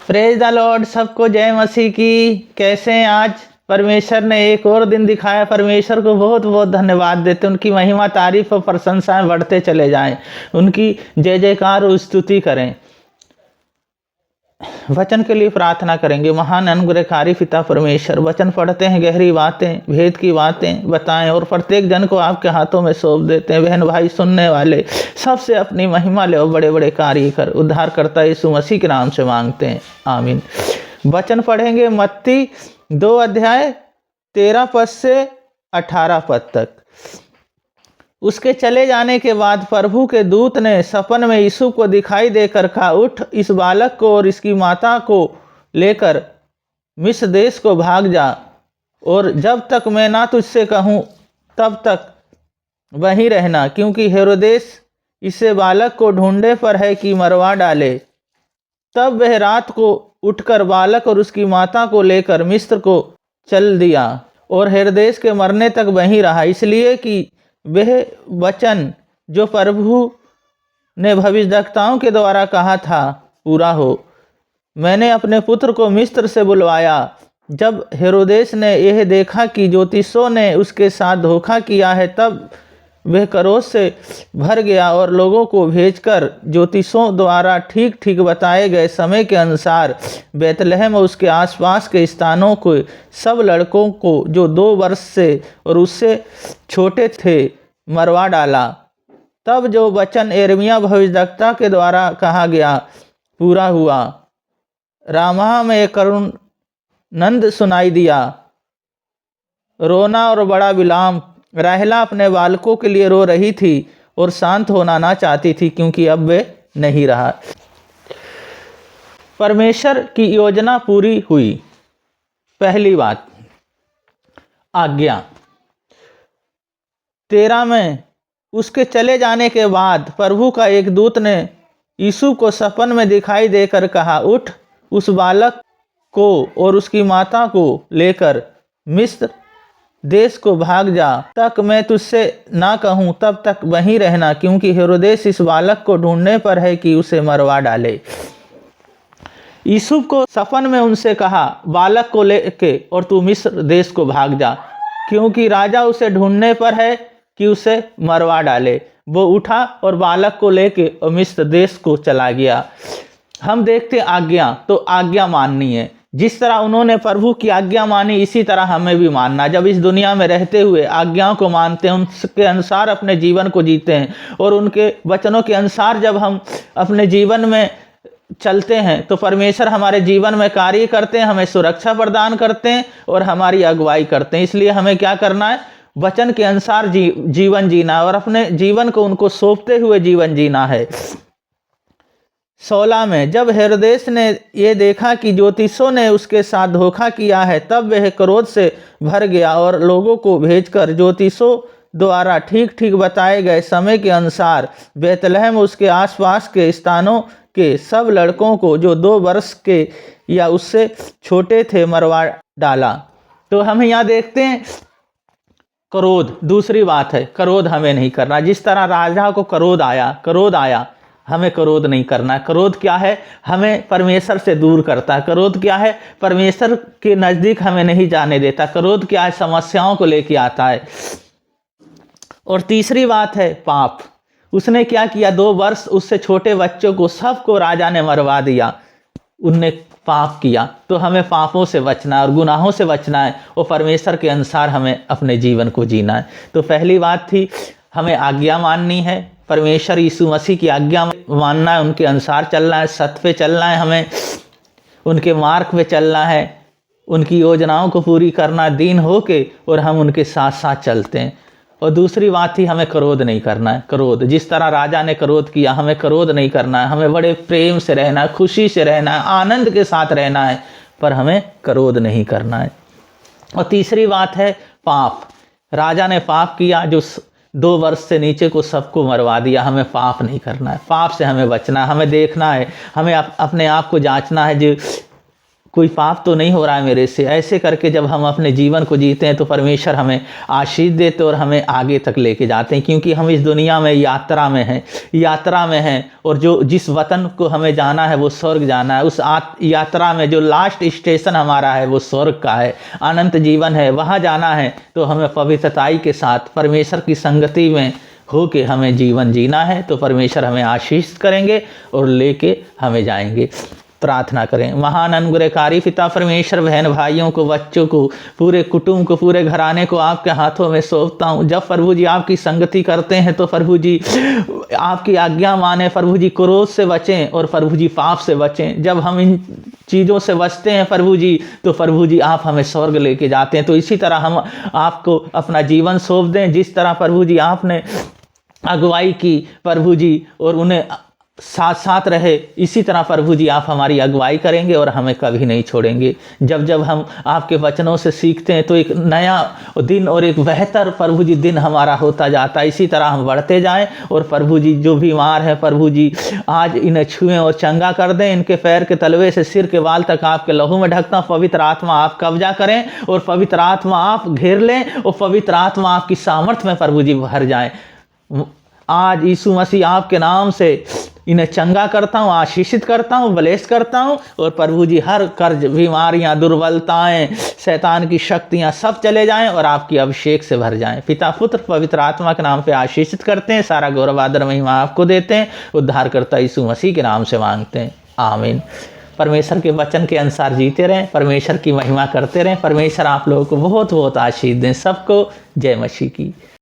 Praise the Lord, सबको जय मसीह की। कैसे हैं आज? परमेश्वर ने एक और दिन दिखाया। परमेश्वर को बहुत बहुत धन्यवाद देते, उनकी महिमा तारीफ और प्रशंसाएं बढ़ते चले जाएं, उनकी जय जयकार और स्तुति करें। वचन के लिए प्रार्थना करेंगे। महान अनुग्रहकारी पिता परमेश्वर, वचन पढ़ते हैं, गहरी बातें, भेद की बातें बताएं और प्रत्येक जन को आपके हाथों में सौंप देते हैं। बहन भाई सुनने वाले सबसे अपनी महिमा ले और बड़े बड़े कार्य कर। उद्धारकर्ता यीशु मसीह के नाम से मांगते हैं, आमीन। वचन पढ़ेंगे मत्ती 2 अध्याय 13 पद से 18 पद तक। उसके चले जाने के बाद प्रभु के दूत ने सपन में यीशु को दिखाई देकर कहा, उठ, इस बालक को और इसकी माता को लेकर मिस्र देश को भाग जा, और जब तक मैं ना तुझसे कहूँ तब तक वहीं रहना, क्योंकि हेरोदेस इसे बालक को ढूंढे पर है कि मरवा डाले। तब वह रात को उठकर बालक और उसकी माता को लेकर मिस्र को चल दिया, और हेरोदेस के मरने तक वहीं रहा, इसलिए कि वह वचन जो प्रभु ने भविष्यद्वक्ताओं के द्वारा कहा था पूरा हो। मैंने अपने पुत्र को मिस्र से बुलवाया। जब हेरोदेस ने यह देखा कि ज्योतिषों ने उसके साथ धोखा किया है, तब वह क्रोध से भर गया और लोगों को भेजकर ज्योतिषों द्वारा ठीक ठीक बताए गए समय के अनुसार बैतलहम और उसके आसपास के स्थानों को सब लड़कों को जो 2 वर्ष से और उससे छोटे थे मरवा डाला। तब जो वचन यिर्मयाह भविष्यद्वक्ता के द्वारा कहा गया पूरा हुआ। रामाह में करुण नंद सुनाई दिया, रोना और बड़ा विलाप। राहेला अपने बालकों के लिए रो रही थी और शांत होना ना चाहती थी, क्योंकि अब वे नहीं रहा। परमेश्वर की योजना पूरी हुई। पहली बात, आज्ञा। 13 में उसके चले जाने के बाद प्रभु का एक दूत ने यीशु को सपन में दिखाई देकर कहा, उठ, उस बालक को और उसकी माता को लेकर मिस्र देश को भाग जा, तक मैं तुझसे ना कहूँ तब तक वहीं रहना, क्योंकि हेरोदेस इस बालक को ढूंढने पर है कि उसे मरवा डाले। यूसुफ को सपन में उनसे कहा, बालक को लेके और तू मिस्र देश को भाग जा, क्योंकि राजा उसे ढूंढने पर है कि उसे मरवा डाले। वो उठा और बालक को लेके और मिस्र देश को चला गया। हम देखते आज्ञा, तो आज्ञा माननी है। जिस तरह उन्होंने प्रभु की आज्ञा मानी, इसी तरह हमें भी मानना। जब इस दुनिया में रहते हुए आज्ञाओं को मानते हैं, उनके अनुसार अपने जीवन को जीते हैं और उनके वचनों के अनुसार जब हम अपने जीवन में चलते हैं, तो परमेश्वर हमारे जीवन में कार्य करते हैं, हमें सुरक्षा प्रदान करते हैं और हमारी अगुवाई करते हैं। इसलिए हमें क्या करना है? वचन के अनुसार जीवन जीना और अपने जीवन को उनको सौंपते हुए जीवन जीना है। 16 में जब हेरोदेस ने ये देखा कि ज्योतिषों ने उसके साथ धोखा किया है, तब वह क्रोध से भर गया और लोगों को भेजकर ज्योतिषों द्वारा ठीक ठीक बताए गए समय के अनुसार बैतलहम उसके आसपास के स्थानों के सब लड़कों को जो 2 वर्ष के या उससे छोटे थे मरवा डाला। तो हम यहाँ देखते हैं क्रोध। दूसरी बात है, क्रोध हमें नहीं करना। जिस तरह राजा को क्रोध आया, हमें क्रोध नहीं करना। क्रोध क्या है? हमें परमेश्वर से दूर करता है। क्रोध क्या है? परमेश्वर के नज़दीक हमें नहीं जाने देता। क्रोध क्या है? समस्याओं को लेके आता है। और तीसरी बात है पाप। उसने क्या किया? 2 वर्ष उससे छोटे बच्चों को सबको राजा ने मरवा दिया। उनने पाप किया। तो हमें पापों से बचना है और गुनाहों से बचना है और परमेश्वर के अनुसार हमें अपने जीवन को जीना है। तो पहली बात थी, हमें आज्ञा माननी है। परमेश्वर यीशु मसीह की आज्ञा मानना है, उनके अनुसार चलना है, सत्य पे चलना है, हमें उनके मार्ग पे चलना है, उनकी योजनाओं को पूरी करना, दीन होके, और हम उनके साथ साथ चलते हैं। और दूसरी बात थी, हमें क्रोध नहीं करना है। क्रोध, जिस तरह राजा ने क्रोध किया, हमें क्रोध नहीं करना है। हमें बड़े प्रेम से रहना है, खुशी से रहना है, आनंद के साथ रहना है, पर हमें क्रोध नहीं करना है। और तीसरी बात है पाप। राजा ने पाप किया, जो 2 वर्ष से नीचे को सबको मरवा दिया। हमें पाप नहीं करना है, पाप से हमें बचना है, हमें देखना है, हमें अपने आप को जांचना है। जो कोई पाप तो नहीं हो रहा है मेरे से। ऐसे करके जब हम अपने जीवन को जीते हैं तो परमेश्वर हमें आशीष देते और हमें आगे तक लेके जाते हैं, क्योंकि हम इस दुनिया में यात्रा में हैं और जो जिस वतन को हमें जाना है वो स्वर्ग जाना है। उस यात्रा में जो लास्ट स्टेशन हमारा है वो स्वर्ग का है, अनंत जीवन है, वहाँ जाना है। तो हमें पवित्रताई के साथ परमेश्वर की संगति में हो के हमें जीवन जीना है। तो परमेश्वर हमें आशीष करेंगे और लेके हमें जाएंगे। प्रार्थना करें। महान अनुग्रहकारी पिता परमेश्वर, बहन भाइयों को, बच्चों को, पूरे कुटुंब को, पूरे घराने को आपके हाथों में सौंपता हूँ। जब प्रभु जी आपकी संगति करते हैं तो प्रभु जी आपकी आज्ञा माने, प्रभु जी क्रोध से बचें और प्रभु जी पाप से बचें। जब हम इन चीज़ों से बचते हैं प्रभु जी, तो प्रभु जी आप हमें स्वर्ग लेके जाते हैं। तो इसी तरह हम आपको अपना जीवन सौंप दें, जिस तरह प्रभु जी आपने अगुवाई की प्रभु जी और उन्हें साथ साथ रहे, इसी तरह प्रभु जी आप हमारी अगुवाई करेंगे और हमें कभी नहीं छोड़ेंगे। जब जब हम आपके वचनों से सीखते हैं तो एक नया दिन और एक बेहतर प्रभु जी दिन हमारा होता जाता है। इसी तरह हम बढ़ते जाएं और प्रभु जी जो बीमार हैं प्रभु जी आज इन्हें छुएं और चंगा कर दें। इनके पैर के तलवे से सिर के बाल तक आपके लहू में ढकता हूं। पवित्र आत्मा आप कब्जा करें और पवित्र आत्मा आप घेर लें और पवित्र आत्मा आपकी सामर्थ्य में प्रभु जी भर जाए। आज यीशु मसीह आपके नाम से इन्हें चंगा करता हूँ, आशीषित करता हूँ, ब्लेस करता हूँ और प्रभु जी हर कर्ज, बीमारियाँ, दुर्बलताएं, शैतान की शक्तियाँ सब चले जाएं और आपकी अभिषेक से भर जाएं। पिता पुत्र पवित्र आत्मा के नाम पे आशीषित करते हैं। सारा गौरव आदर महिमा आपको देते हैं। उद्धारकर्ता यीशु मसीह के नाम से मांगते हैं, आमीन। परमेश्वर के वचन के अनुसार जीते रहें, परमेश्वर की महिमा करते रहें। परमेश्वर आप लोगों को बहुत बहुत आशीष दें। सबको जय मसीह की।